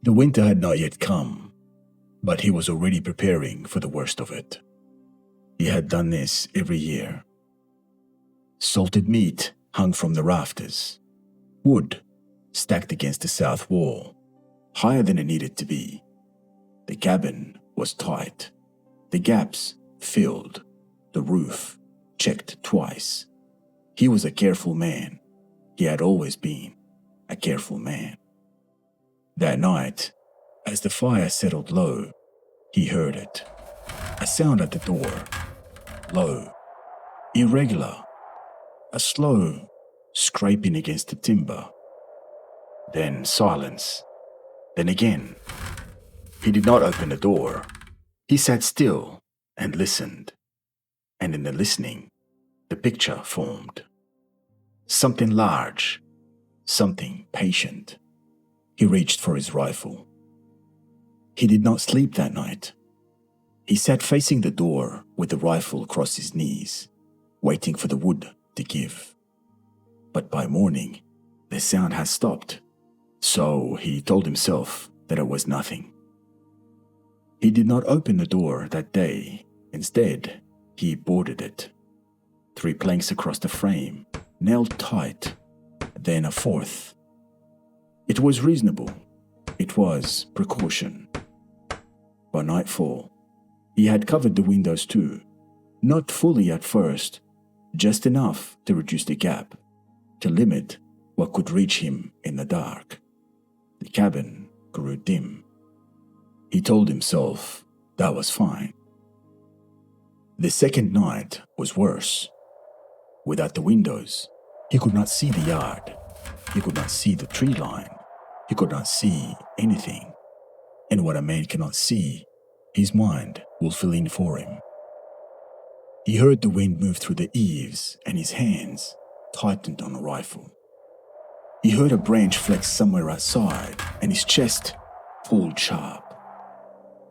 The winter had not yet come, but he was already preparing for the worst of it. He had done this every year. Salted meat hung from the rafters, wood stacked against the south wall, higher than it needed to be. The cabin was tight, the gaps filled, the roof checked twice. He was a careful man. He had always been a careful man. That night, as the fire settled low, he heard it. A sound at the door. Low, irregular, a slow scraping against the timber. Then silence. Then again. He did not open the door. He sat still and listened. And in the listening, the picture formed. Something large, something patient. He reached for his rifle. He did not sleep that night. He sat facing the door with the rifle across his knees, waiting for the wood to give. But by morning, the sound had stopped, so he told himself that it was nothing. He did not open the door that day. Instead, he boarded it. 3 planks across the frame, nailed tight, then a 4th. It was reasonable. It was precaution. By nightfall, he had covered the windows too, not fully at first, just enough to reduce the gap, to limit what could reach him in the dark. The cabin grew dim. He told himself that was fine. The second night was worse. Without the windows, he could not see the yard. He could not see the tree line. He could not see anything. And what a man cannot see, his mind will fill in for him. He heard the wind move through the eaves and his hands tightened on a rifle. He heard a branch flex somewhere outside and his chest pulled sharp.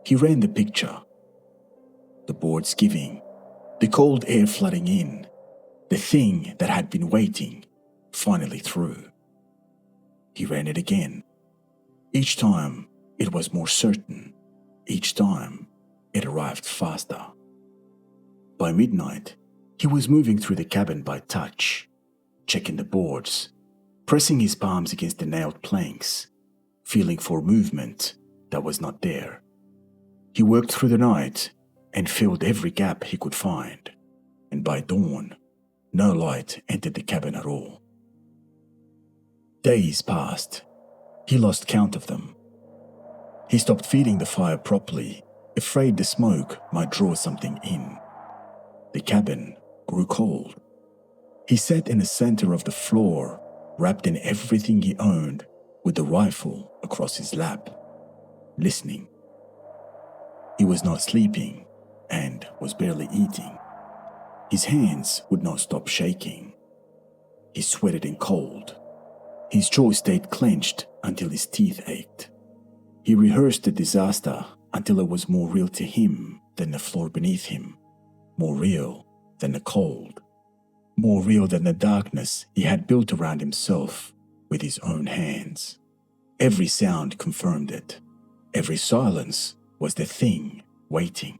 He ran the picture. The boards giving, the cold air flooding in, the thing that had been waiting, finally through. He ran it again. Each time it was more certain. Each time it arrived faster. By midnight, he was moving through the cabin by touch, checking the boards, pressing his palms against the nailed planks, feeling for movement that was not there. He worked through the night and filled every gap he could find, and by dawn, no light entered the cabin at all. Days passed. He lost count of them. He stopped feeding the fire properly, afraid the smoke might draw something in. The cabin grew cold. He sat in the center of the floor, wrapped in everything he owned, with the rifle across his lap, listening. He was not sleeping and was barely eating. His hands would not stop shaking. He sweated in cold. His jaw stayed clenched until his teeth ached. He rehearsed the disaster until it was more real to him than the floor beneath him, more real than the cold, more real than the darkness he had built around himself with his own hands. Every sound confirmed it. Every silence was the thing waiting.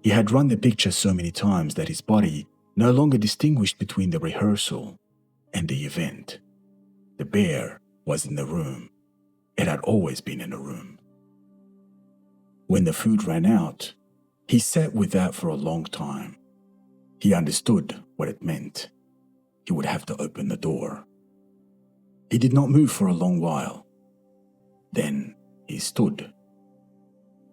He had run the picture so many times that his body no longer distinguished between the rehearsal and the event. The bear was in the room. It had always been in the room. When the food ran out, he sat with that for a long time. He understood what it meant. He would have to open the door. He did not move for a long while. Then he stood.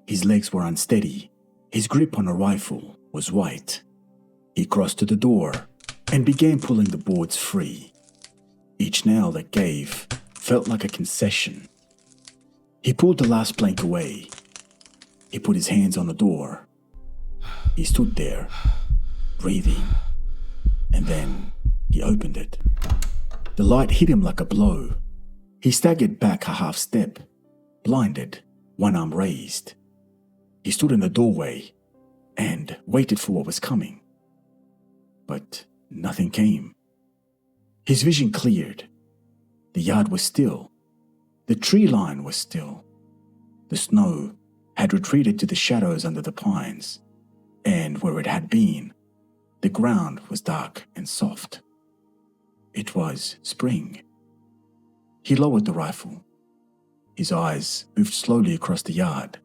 His legs were unsteady. His grip on a rifle was white. He crossed to the door and began pulling the boards free. Each nail that gave felt like a concession. He pulled the last plank away. He put his hands on the door. He stood there, breathing, and then he opened it. The light hit him like a blow. He staggered back a half step, blinded, one arm raised. He stood in the doorway and waited for what was coming. But nothing came. His vision cleared. The yard was still. The tree line was still. The snow had retreated to the shadows under the pines, and where it had been, the ground was dark and soft. It was spring. He lowered the rifle. His eyes moved slowly across the yard,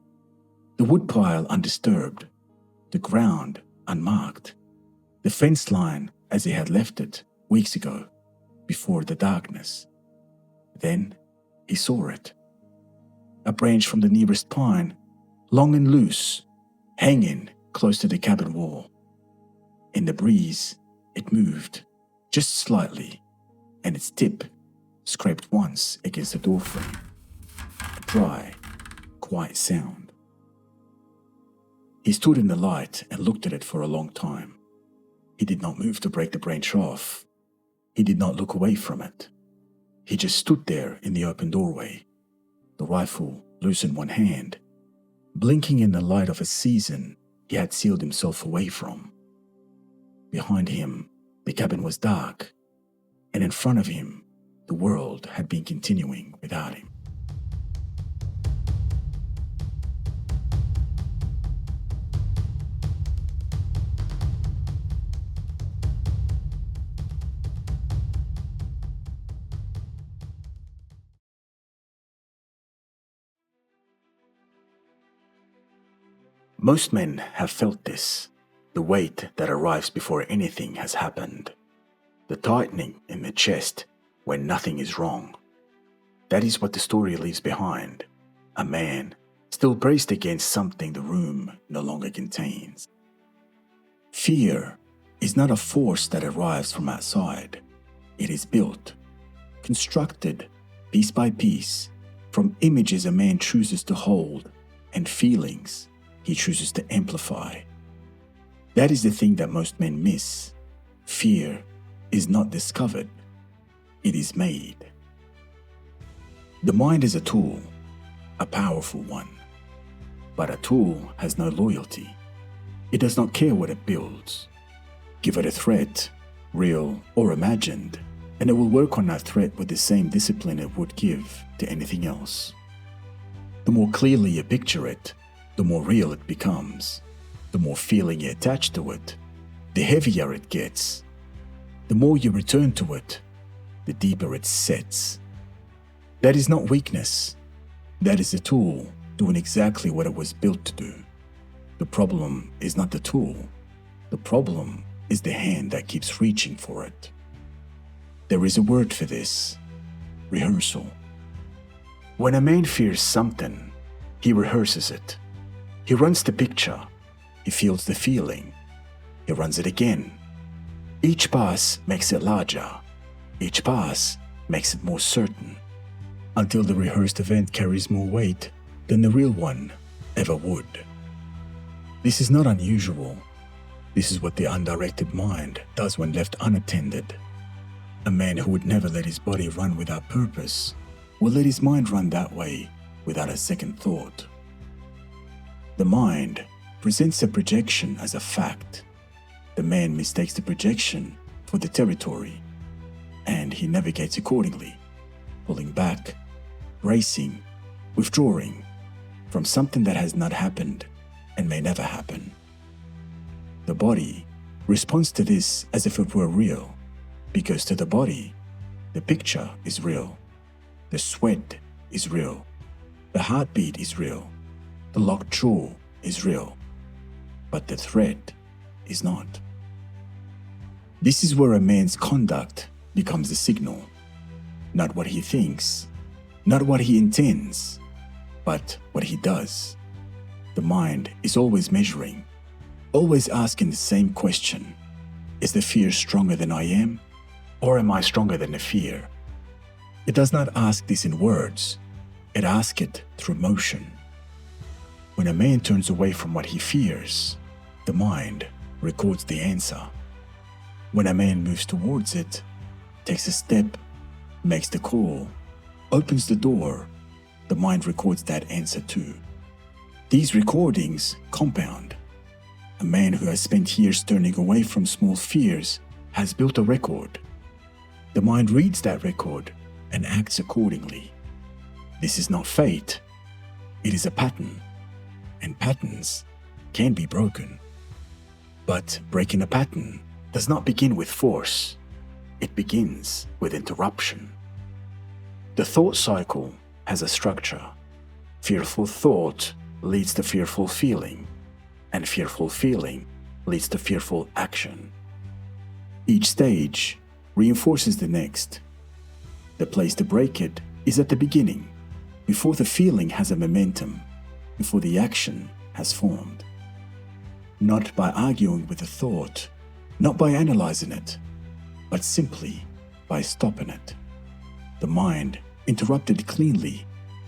the woodpile undisturbed, the ground unmarked, the fence line as he had left it weeks ago, before the darkness. Then he saw it. A branch from the nearest pine, long and loose, hanging close to the cabin wall. In the breeze, it moved, just slightly, and its tip scraped once against the doorframe. A dry, quiet sound. He stood in the light and looked at it for a long time. He did not move to break the branch off. He did not look away from it. He just stood there in the open doorway, the rifle loose in one hand, blinking in the light of a season he had sealed himself away from. Behind him, the cabin was dark, and in front of him, the world had been continuing without him. Most men have felt this, the weight that arrives before anything has happened, the tightening in the chest when nothing is wrong. That is what the story leaves behind, a man still braced against something the room no longer contains. Fear is not a force that arrives from outside. It is built, constructed piece by piece from images a man chooses to hold and feelings he chooses to amplify. That is the thing that most men miss. Fear is not discovered, it is made. The mind is a tool, a powerful one. But a tool has no loyalty. It does not care what it builds. Give it a threat, real or imagined, and it will work on that threat with the same discipline it would give to anything else. The more clearly you picture it, the more real it becomes. The more feeling you attach to it, the heavier it gets. The more you return to it, the deeper it sets. That is not weakness. That is the tool doing exactly what it was built to do. The problem is not the tool. The problem is the hand that keeps reaching for it. There is a word for this: rehearsal. When a man fears something, he rehearses it. He runs the picture. He feels the feeling. He runs it again. Each pass makes it larger. Each pass makes it more certain, until the rehearsed event carries more weight than the real one ever would. This is not unusual. This is what the undirected mind does when left unattended. A man who would never let his body run without purpose will let his mind run that way without a second thought. The mind presents a projection as a fact. The man mistakes the projection for the territory, and he navigates accordingly, pulling back, bracing, withdrawing from something that has not happened and may never happen. The body responds to this as if it were real, because to the body, the picture is real, the sweat is real, the heartbeat is real, the locked jaw is real, but the threat is not. This is where a man's conduct becomes the signal. Not what he thinks, not what he intends, but what he does. The mind is always measuring, always asking the same question: is the fear stronger than I am, or am I stronger than the fear? It does not ask this in words, it asks it through motion. When a man turns away from what he fears, the mind records the answer. When a man moves towards it, takes a step, makes the call, opens the door, the mind records that answer too. These recordings compound. A man who has spent years turning away from small fears has built a record. The mind reads that record and acts accordingly. This is not fate. It is a pattern, and patterns can be broken. But breaking a pattern does not begin with force. It begins with interruption. The thought cycle has a structure. Fearful thought leads to fearful feeling, and fearful feeling leads to fearful action. Each stage reinforces the next. The place to break it is at the beginning, before the feeling has a momentum, before the action has formed. Not by arguing with the thought, not by analyzing it, but simply by stopping it. The mind, interrupted cleanly,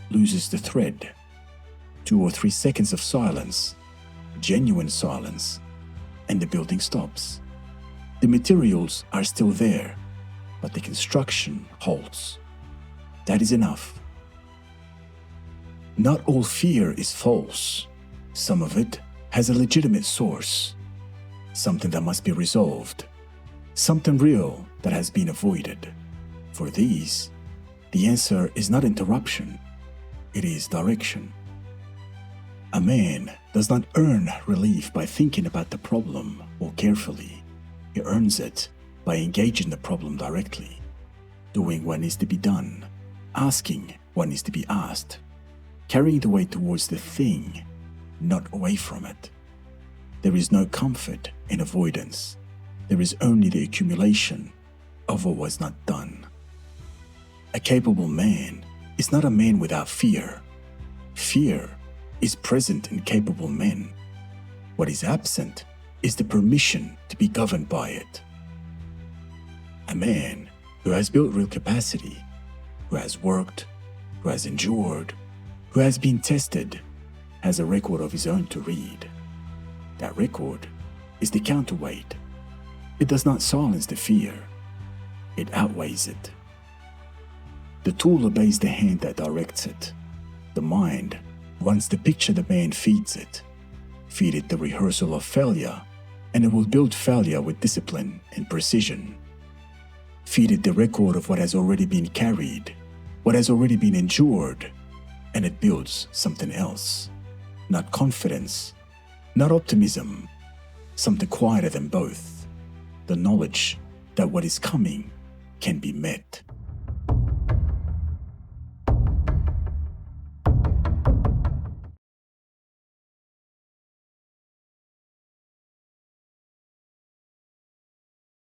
loses the thread. 2 or 3 seconds of silence, genuine silence, and the building stops. The materials are still there, but the construction halts. That is enough. Not all fear is false. Some of it has a legitimate source, something that must be resolved, something real that has been avoided. For these, the answer is not interruption, it is direction. A man does not earn relief by thinking about the problem more carefully. He earns it by engaging the problem directly, doing what needs to be done, asking what needs to be asked, carrying the weight towards the thing, not away from it. There is no comfort in avoidance. There is only the accumulation of what was not done. A capable man is not a man without fear. Fear is present in capable men. What is absent is the permission to be governed by it. A man who has built real capacity, who has worked, who has endured, who has been tested, has a record of his own to read. That record is the counterweight. It does not silence the fear, it outweighs it. The tool obeys the hand that directs it. The mind runs the picture the man feeds it. Feed it the rehearsal of failure, and it will build failure with discipline and precision. Feed it the record of what has already been carried, what has already been endured, and it builds something else. Not confidence, not optimism, something quieter than both. The knowledge that what is coming can be met.